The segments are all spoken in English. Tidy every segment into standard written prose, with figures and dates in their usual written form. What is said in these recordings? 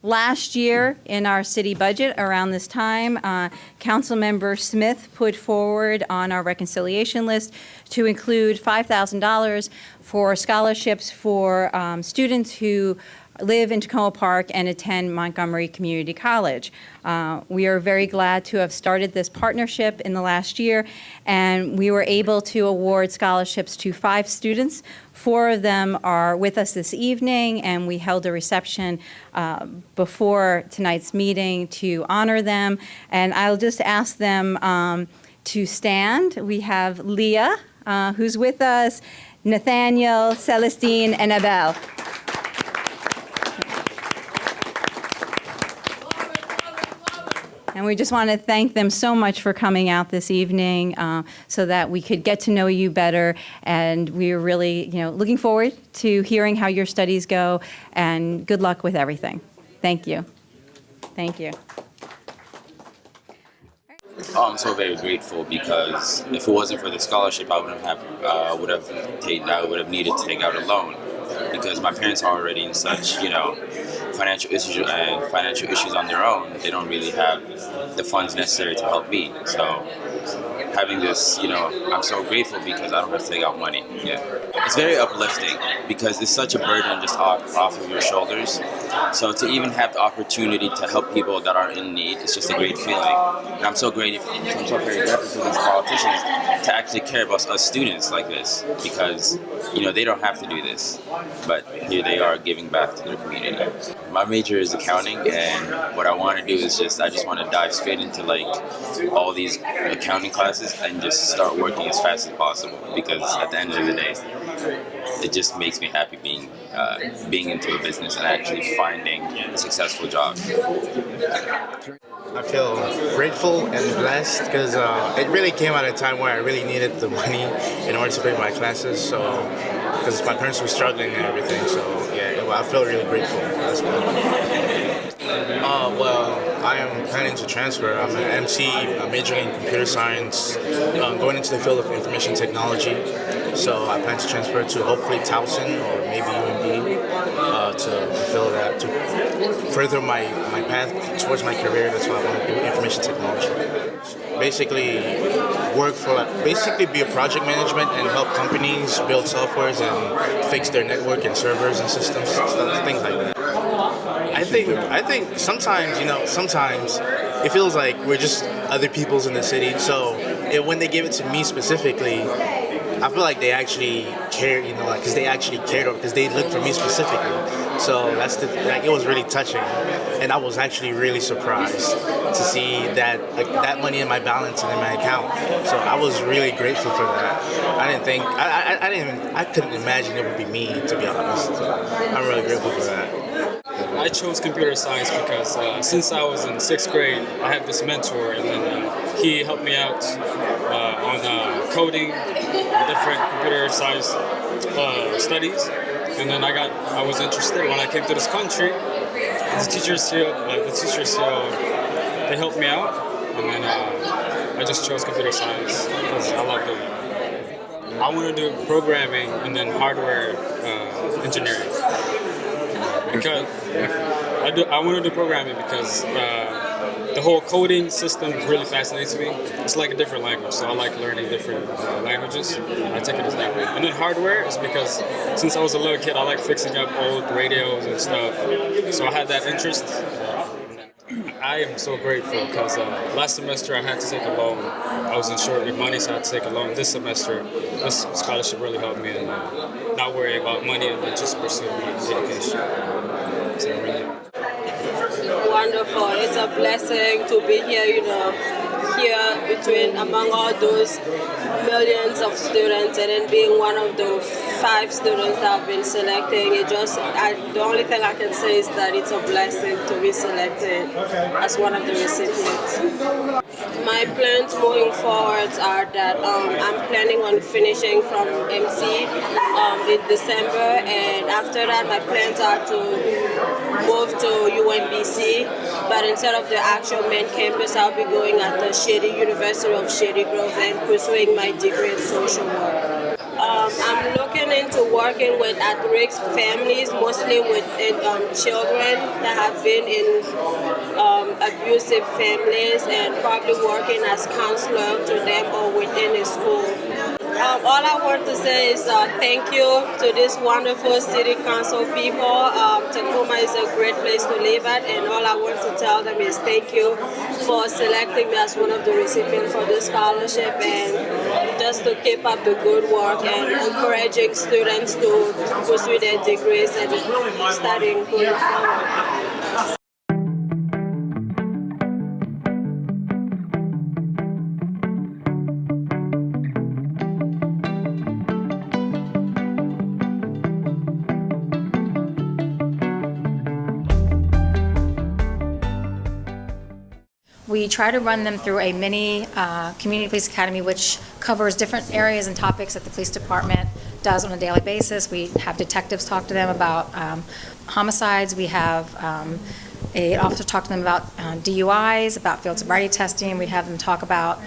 Last year, in our city budget, around this time, Councilmember Smith put forward on our reconciliation list to include $5,000 for scholarships for students who live in Takoma Park and attend Montgomery Community College. We are very glad to have started this partnership in the last year, and we were able to award scholarships to 5 students. 4 of them are with us this evening, and we held a reception before tonight's meeting to honor them. And I'll just ask them to stand. We have Leah, who's with us, Nathaniel, Celestine, and Abel. And we just want to thank them so much for coming out this evening so that we could get to know you better. And we are really, looking forward to hearing how your studies go. And good luck with everything. Thank you. Thank you. I'm so very grateful because if it wasn't for the scholarship, I would have needed to take out a loan because my parents are already in such, financial issues on their own. They don't really have the funds necessary to help me. So having this, I'm so grateful because I don't have to take out money. Yeah, it's very uplifting because it's such a burden just off of your shoulders. So to even have the opportunity to help people that are in need, it's just a great feeling. And I'm so very grateful to these politicians to actually care about us students like this because, they don't have to do this, but here they are giving back to their community. My major is accounting, and what I want to do is I just want to dive straight into all these accounting classes and just start working as fast as possible because at the end of the day, it just makes me happy being into a business and actually finding a successful job. I feel grateful and blessed because it really came at a time where I really needed the money in order to pay my classes. So, because my parents were struggling and everything. So, yeah, I feel really grateful. That's well, I am planning to transfer. I'm an MC, majoring in computer science, going into the field of information technology. So I plan to transfer to hopefully Towson or maybe UMB to fulfill that, to further my path towards my career. That's what I want to do, information technology. Basically be a project management and help companies build softwares and fix their network and servers and systems, things like that. I think sometimes it feels like we're just other people's in the city. So when they give it to me specifically, I feel like they actually care, because they actually cared, because they looked for me specifically. So it was really touching, and I was actually really surprised to see that that money in my balance and in my account. So I was really grateful for that. I couldn't imagine it would be me, to be honest. So I'm really grateful for that. I chose computer science because since I was in 6th grade, I had this mentor, and then he helped me out on coding, different computer science studies, and then I was interested when I came to this country. The teachers here, they helped me out, and then I just chose computer science because I loved it. I want to do programming and then hardware engineering. Because I want to do programming because the whole coding system really fascinates me. It's like a different language, so I like learning different languages. I take it as that way. And then hardware is because since I was a little kid, I like fixing up old radios and stuff. So I had that interest. I am so grateful because last semester I had to take a loan. I was in short with money, so I had to take a loan. This semester, this scholarship really helped me in not worry about money and just pursue my education. So really. Wonderful. It's a blessing to be here, here among all those millions of students, and then being one of the 5 students that have been selecting. The only thing I can say is that it's a blessing to be selected as one of the recipients. My plans moving forward are that I'm planning on finishing from MC in December, and after that my plans are to move to UMBC, but instead of the actual main campus, I'll be going at the University of Shady Grove and pursuing my degree in social work. I'm looking into working with at-risk families, mostly with children that have been in abusive families, and probably working as counselor to them or within a school. All I want to say is thank you to this wonderful city council people. Takoma is a great place to live at, and all I want to tell them is thank you for selecting me as one of the recipients for this scholarship, and just to keep up the good work and encouraging students to pursue their degrees and studying going forward. We try to run them through a mini community police academy, which covers different areas and topics that the police department does on a daily basis. We have detectives talk to them about homicides. We have an officer talk to them about DUIs, about field sobriety testing. We have them talk about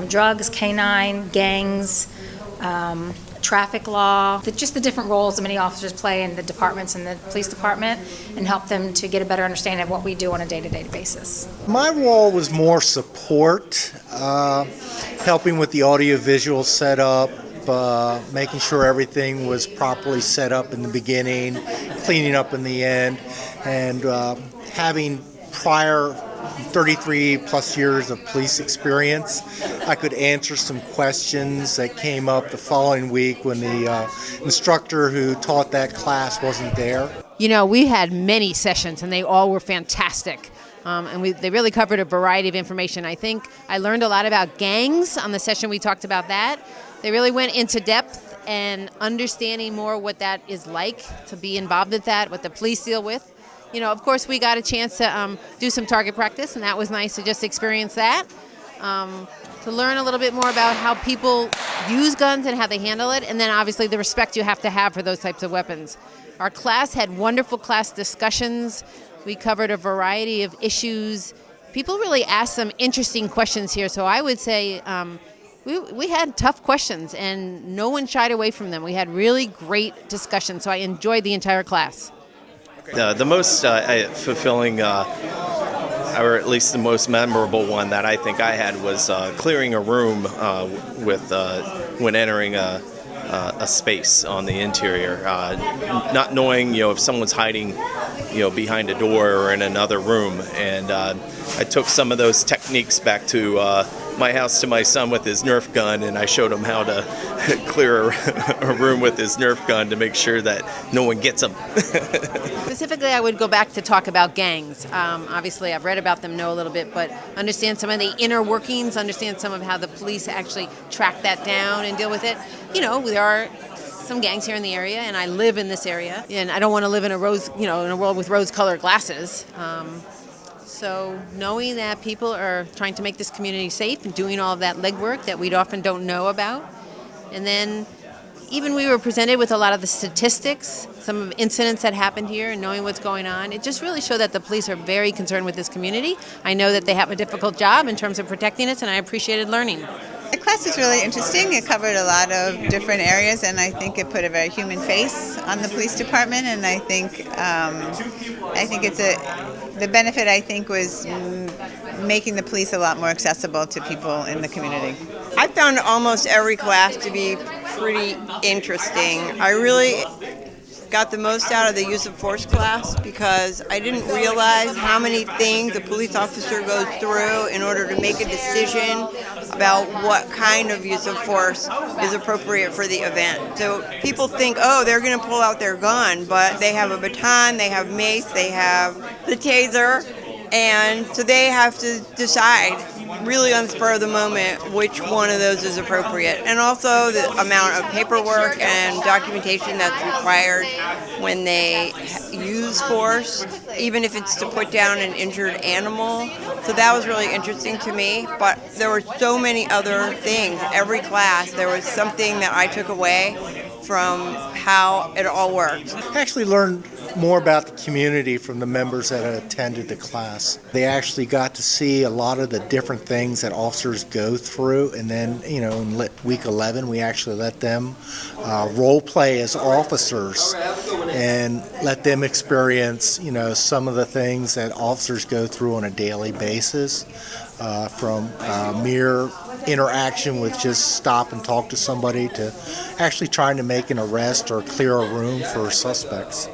drugs, canine, gangs, traffic law, just the different roles that many officers play in the departments and the police department, and help them to get a better understanding of what we do on a day-to-day basis. My role was more support, helping with the audio-visual setup, making sure everything was properly set up in the beginning, cleaning up in the end, and having prior 33 plus years of police experience, I could answer some questions that came up the following week when the instructor who taught that class wasn't there. You know, we had many sessions and they all were fantastic. They really covered a variety of information. I think I learned a lot about gangs on the session we talked about that. They really went into depth and understanding more what that is like to be involved with that, what the police deal with. You know, of course, we got a chance to do some target practice, and that was nice to just experience that, to learn a little bit more about how people use guns and how they handle it, and then obviously the respect you have to have for those types of weapons. Our class had wonderful class discussions. We covered a variety of issues. People really asked some interesting questions here, so I would say we had tough questions, and no one shied away from them. We had really great discussions, so I enjoyed the entire class. The most fulfilling, or at least the most memorable one that I think I had was clearing a room when entering a space on the interior, not knowing if someone's hiding behind a door or in another room, and I took some of those techniques back to my house to my son with his Nerf gun, and I showed him how to clear a room with his Nerf gun to make sure that no one gets him. Specifically, I would go back to talk about gangs. Obviously, I've read about them, know a little bit, but understand some of the inner workings, understand some of how the police actually track that down and deal with it. There are some gangs here in the area, and I live in this area, and I don't want to live in a world with rose-colored glasses. So knowing that people are trying to make this community safe and doing all of that legwork that we often don't know about. And then even we were presented with a lot of the statistics, some of incidents that happened here, and knowing what's going on. It just really showed that the police are very concerned with this community. I know that they have a difficult job in terms of protecting us, and I appreciated learning. The class was really interesting. It covered a lot of different areas, and I think it put a very human face on the police department. And I think the benefit, I think, was making the police a lot more accessible to people in the community. I found almost every class to be pretty interesting. I really got the most out of the use of force class because I didn't realize how many things a police officer goes through in order to make a decision about what kind of use of force is appropriate for the event. So people think, oh, they're going to pull out their gun, but they have a baton, they have mace, they have the taser, and so they have to decide really on the spur of the moment which one of those is appropriate. And also the amount of paperwork and documentation that's required when they use force, even if it's to put down an injured animal. So that was really interesting to me. But there were so many other things. Every class, there was something that I took away from how it all works. I actually learned more about the community from the members that attended the class. They actually got to see a lot of the different things that officers go through, and then, in week 11, we actually let them role play as officers and let them experience, some of the things that officers go through on a daily basis, from mere interaction with just stop and talk to somebody to actually trying to make an arrest or clear a room for suspects.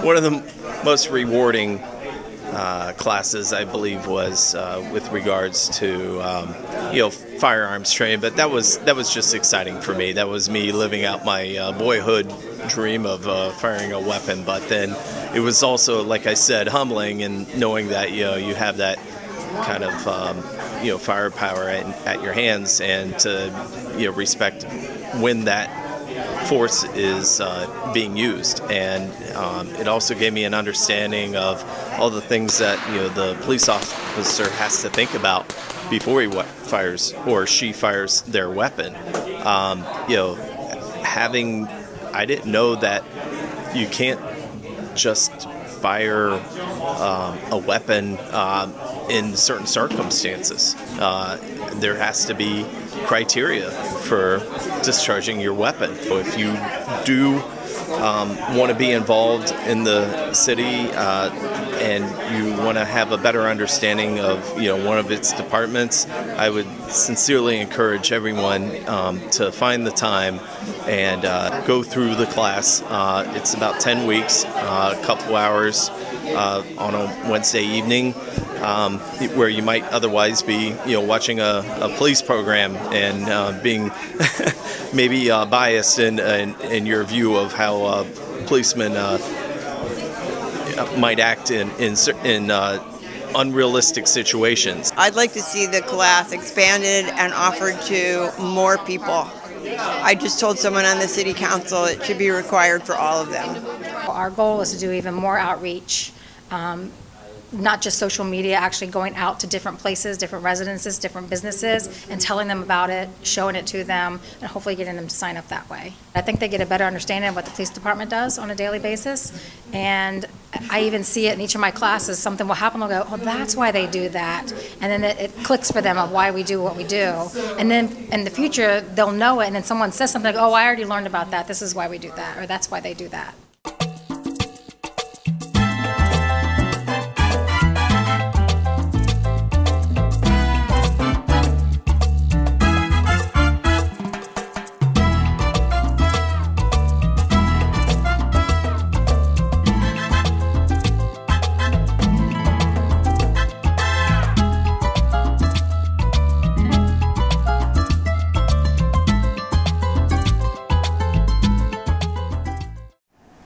One of the most rewarding classes, I believe, was with regards to firearms training. But that was just exciting for me. That was me living out my boyhood dream of firing a weapon. But then it was also, like I said, humbling, and knowing that you have that kind of firepower at your hands, and to respect when that force is being used. And it also gave me an understanding of all the things that the police officer has to think about before he fires or she fires their weapon. I didn't know that you can't just fire a weapon in certain circumstances. There has to be criteria for discharging your weapon. If you do want to be involved in the city and you want to have a better understanding of one of its departments, I would sincerely encourage everyone to find the time and go through the class. It's about 10 weeks, a couple hours on a Wednesday evening, where you might otherwise be watching a police program and being maybe biased in your view of how policemen might act in unrealistic situations. I'd like to see the class expanded and offered to more people. I just told someone on the city council it should be required for all of them. Our goal is to do even more outreach, not just social media, actually going out to different places, different residences, different businesses, and telling them about it, showing it to them, and hopefully getting them to sign up that way. I think they get a better understanding of what the police department does on a daily basis, and I even see it in each of my classes. Something will happen, they'll go, oh, that's why they do that, and then it clicks for them of why we do what we do. And then in the future, they'll know it, and then someone says something like, oh, I already learned about that, this is why we do that, or that's why they do that.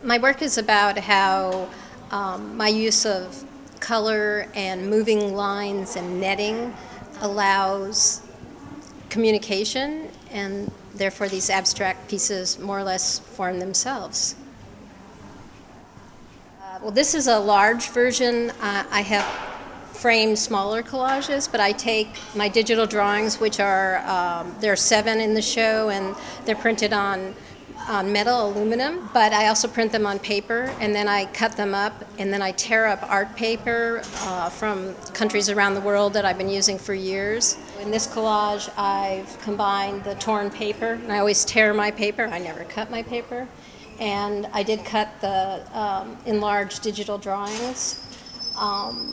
My work is about how my use of color and moving lines and netting allows communication, and therefore these abstract pieces more or less form themselves. Well, this is a large version. I have framed smaller collages, but I take my digital drawings, which are, there are 7 in the show, and they're printed on metal, aluminum, but I also print them on paper, and then I cut them up, and then I tear up art paper from countries around the world that I've been using for years. In this collage, I've combined the torn paper, and I always tear my paper. I never cut my paper. And I did cut the enlarged digital drawings,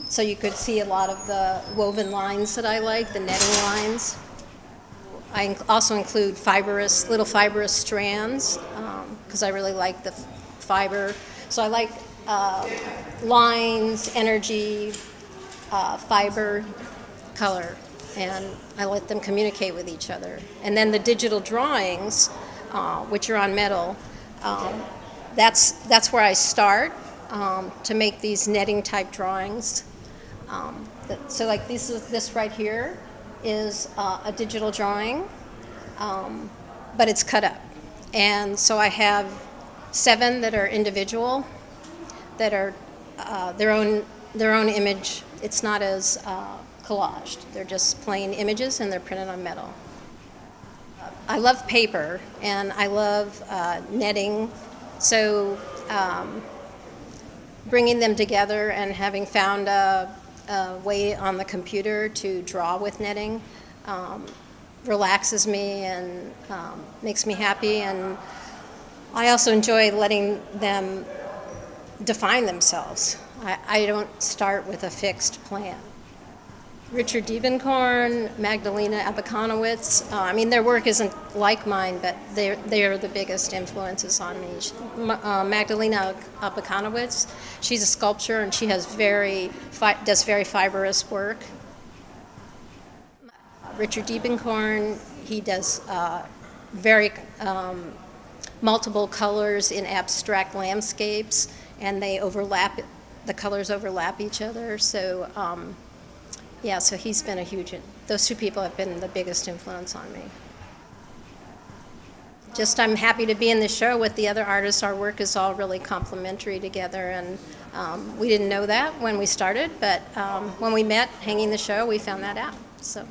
so you could see a lot of the woven lines that I like, the netting lines. I also include little fibrous strands, because I really like the fiber. So I like lines, energy, fiber, color, and I let them communicate with each other. And then the digital drawings, which are on metal, that's where I start to make these netting type drawings. So like this right here is a digital drawing, but it's cut up. And so I have 7 that are individual, that are their own image. It's not as collaged. They're just plain images, and they're printed on metal. I love paper, and I love netting. So bringing them together and having found a way on the computer to draw with knitting relaxes me and makes me happy. And I also enjoy letting them define themselves. I don't start with a fixed plan. Richard Diebenkorn, Magdalena Abakanowitz, I mean, their work isn't like mine, but they are the biggest influences on me. Magdalena Abakanowitz, she's a sculptor and she has does very fibrous work. Richard Diebenkorn, he does very multiple colors in abstract landscapes, and they overlap, the colors overlap each other. So yeah, so he's been those two people have been the biggest influence on me. Just I'm happy to be in the show with the other artists. Our work is all really complementary together, and we didn't know that when we started, but when we met hanging the show, we found that out. So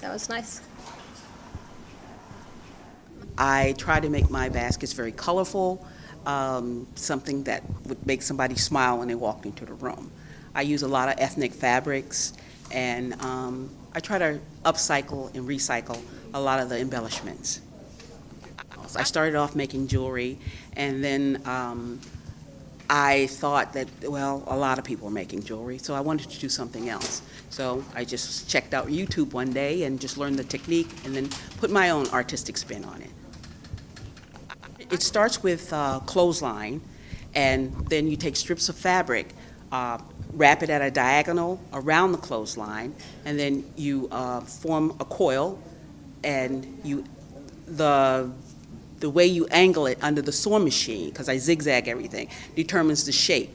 that was nice. I try to make my baskets very colorful, something that would make somebody smile when they walked into the room. I use a lot of ethnic fabrics, and I try to upcycle and recycle a lot of the embellishments. I started off making jewelry, and then I thought that, well, a lot of people are making jewelry, so I wanted to do something else. So I just checked out YouTube one day and just learned the technique and then put my own artistic spin on it. It starts with clothesline, and then you take strips of fabric, wrap it at a diagonal around the clothesline, and then you form a coil, and the way you angle it under the sewing machine, because I zigzag everything, determines the shape.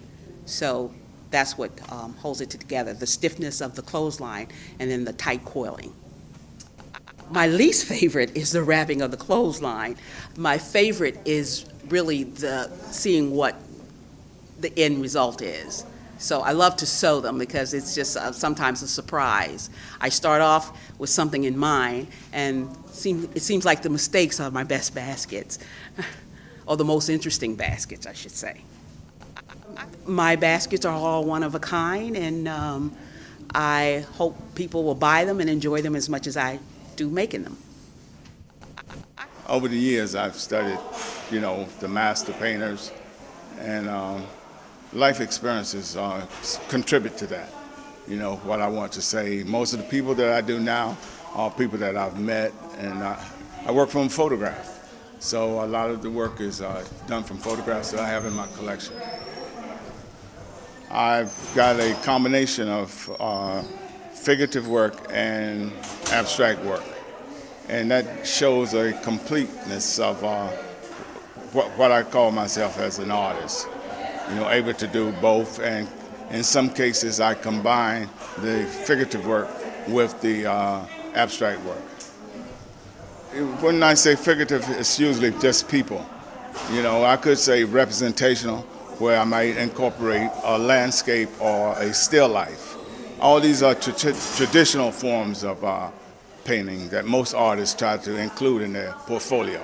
So that's what holds it together, the stiffness of the clothesline and then the tight coiling. My least favorite is the wrapping of the clothesline. My favorite is really seeing what the end result is. So I love to sew them because it's just sometimes a surprise. I start off with something in mind, and it seems like the mistakes are my best baskets, or the most interesting baskets, I should say. My baskets are all one of a kind, and I hope people will buy them and enjoy them as much as I do making them. Over the years, I've studied, the master painters, and life experiences contribute to that. What I want to say. Most of the people that I do now are people that I've met, and I work from photograph. So a lot of the work is done from photographs that I have in my collection. I've got a combination of figurative work and abstract work, and that shows a completeness of what I call myself as an artist. Able to do both, and in some cases I combine the figurative work with the abstract work. When I say figurative, it's usually just people. I could say representational, where I might incorporate a landscape or a still life. All these are traditional forms of painting that most artists try to include in their portfolio.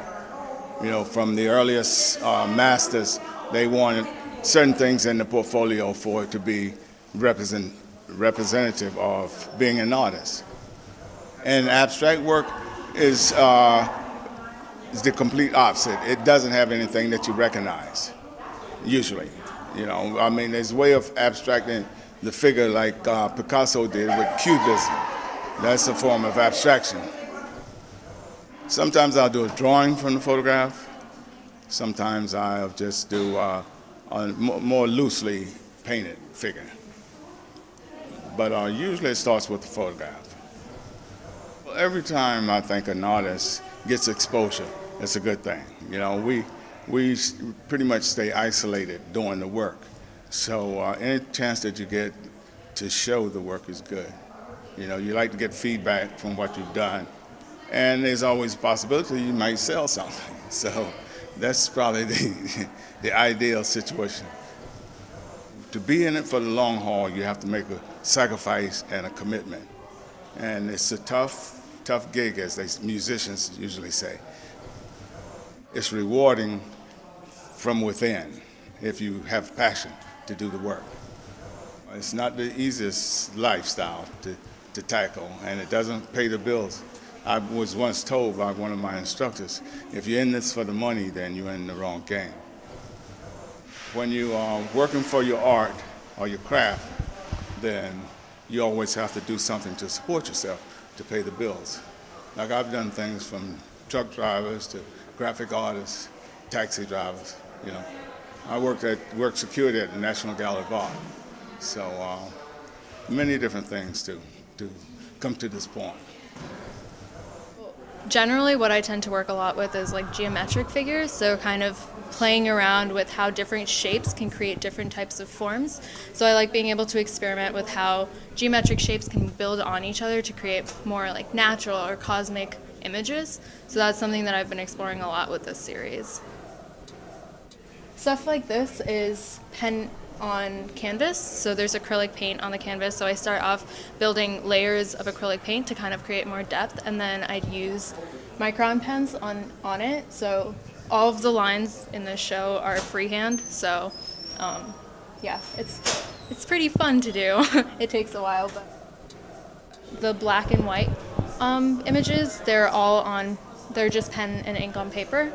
From the earliest masters, they wanted certain things in the portfolio for it to be representative of being an artist. And abstract work is the complete opposite. It doesn't have anything that you recognize, usually. There's a way of abstracting the figure like Picasso did with Cubism. That's a form of abstraction. Sometimes I'll do a drawing from the photograph. Sometimes I'll just do a more loosely painted figure. But usually it starts with the photograph. Every time I think an artist gets exposure, it's a good thing. We pretty much stay isolated doing the work. So any chance that you get to show the work is good. You like to get feedback from what you've done. And there's always a possibility you might sell something. So that's probably the ideal situation. To be in it for the long haul, you have to make a sacrifice and a commitment. And it's a tough gig, as musicians usually say. It's rewarding from within if you have passion to do the work. It's not the easiest lifestyle to tackle, and it doesn't pay the bills. I was once told by one of my instructors, if you're in this for the money, then you're in the wrong game. When you are working for your art or your craft, then you always have to do something to support yourself, to pay the bills. Like I've done things from truck drivers to graphic artists, taxi drivers, you know. I worked security at the National Gallery of Art. So many different things to come to this point. Generally, what I tend to work a lot with is like geometric figures, so kind of playing around with how different shapes can create different types of forms. So I like being able to experiment with how geometric shapes can build on each other to create more like natural or cosmic images. So that's something that I've been exploring a lot with this series. Stuff like this is pen on canvas, so there's acrylic paint on the canvas, so I start off building layers of acrylic paint to kind of create more depth, and then I'd use micron pens on it, so all of the lines in this show are freehand, so yeah, it's pretty fun to do. It takes a while, but the black and white images, they're just pen and ink on paper.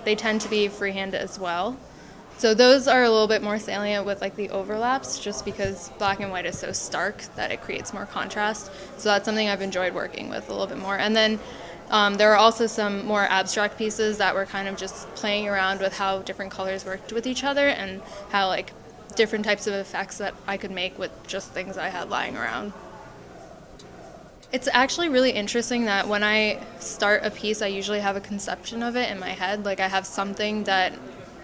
They tend to be freehand as well. So those are a little bit more salient with like the overlaps, just because black and white is so stark that it creates more contrast. So that's something I've enjoyed working with a little bit more. And then there are also some more abstract pieces that were kind of just playing around with how different colors worked with each other and how like different types of effects that I could make with just things I had lying around. It's actually really interesting that when I start a piece, I usually have a conception of it in my head. Like I have something that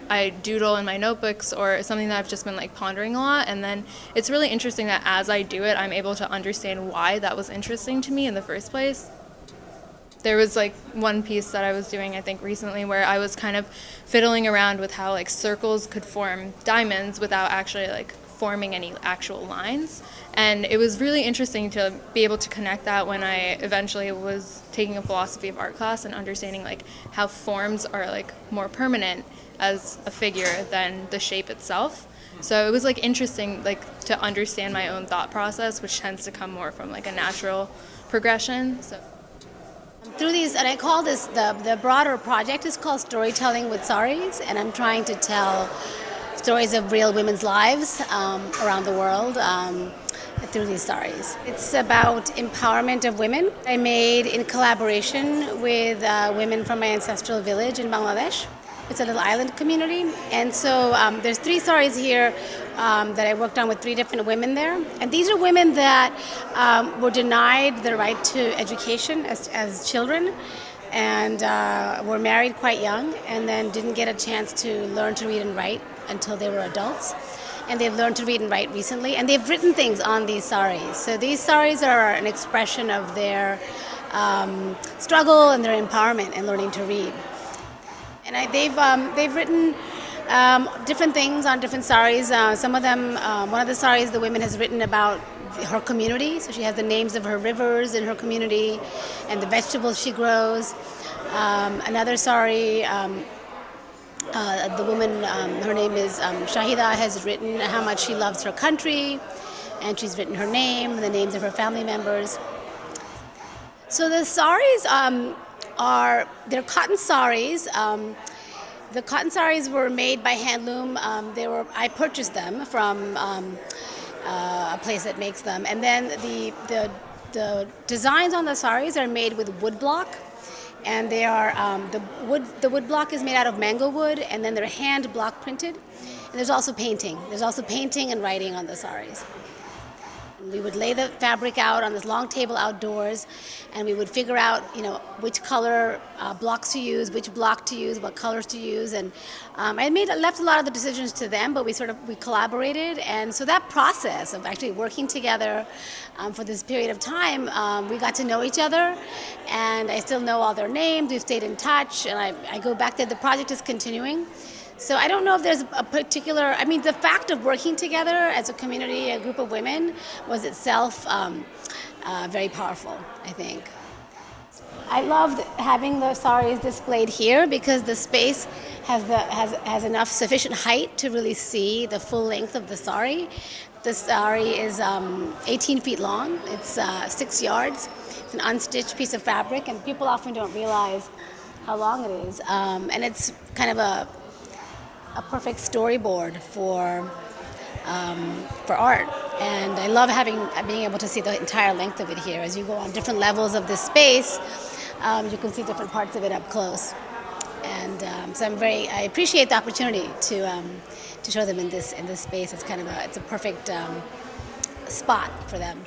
I doodle in my notebooks or something that I've just been like pondering a lot, and then it's really interesting that as I do it, I'm able to understand why that was interesting to me in the first place. There was like one piece that I was doing, I think recently, where I was kind of fiddling around with how like circles could form diamonds without actually like forming any actual lines. And it was really interesting to be able to connect that when I eventually was taking a philosophy of art class and understanding like how forms are like more permanent as a figure than the shape itself. So it was like interesting like to understand my own thought process, which tends to come more from like a natural progression. So through these, and I call this the broader project is called Storytelling with Saris, and I'm trying to tell stories of real women's lives around the world through these saris. It's about empowerment of women. I made in collaboration with women from my ancestral village in Bangladesh. It's a little island community, and so there's 3 saris here that I worked on with 3 different women there. And these are women that were denied the right to education as children, and were married quite young, and then didn't get a chance to learn to read and write until they were adults. And they've learned to read and write recently, and they've written things on these saris. So these saris are an expression of their struggle and their empowerment in learning to read. And they've written different things on different saris. Some of them, one of the saris, the women has written about her community. So she has the names of her rivers in her community and the vegetables she grows. Another sari, the woman, her name is Shahida, has written how much she loves her country, and she's written her name, the names of her family members. So the saris they're cotton saris. The cotton saris were made by Handloom. I purchased them from a place that makes them, and then the designs on the saris are made with wood block. And they are the wood block is made out of mango wood, and then they're hand block printed. And there's also painting. There's also painting and writing on the saris. We would lay the fabric out on this long table outdoors, and we would figure out, which color blocks to use, which block to use, what colors to use, and I left a lot of the decisions to them, but we collaborated, and so that process of actually working together for this period of time, we got to know each other, and I still know all their names. We've stayed in touch, and I go back there. The project is continuing. So I don't know if there's a particular, the fact of working together as a community, a group of women, was itself very powerful, I think. I loved having the saris displayed here because the space has enough sufficient height to really see the full length of the sari. The sari is 18 feet long. It's 6 yards. It's an unstitched piece of fabric, and people often don't realize how long it is. And it's kind of a perfect storyboard for art. And I love being able to see the entire length of it here. As you go on different levels of this space, you can see different parts of it up close. And so I appreciate the opportunity to show them in this space. It's a perfect spot for them.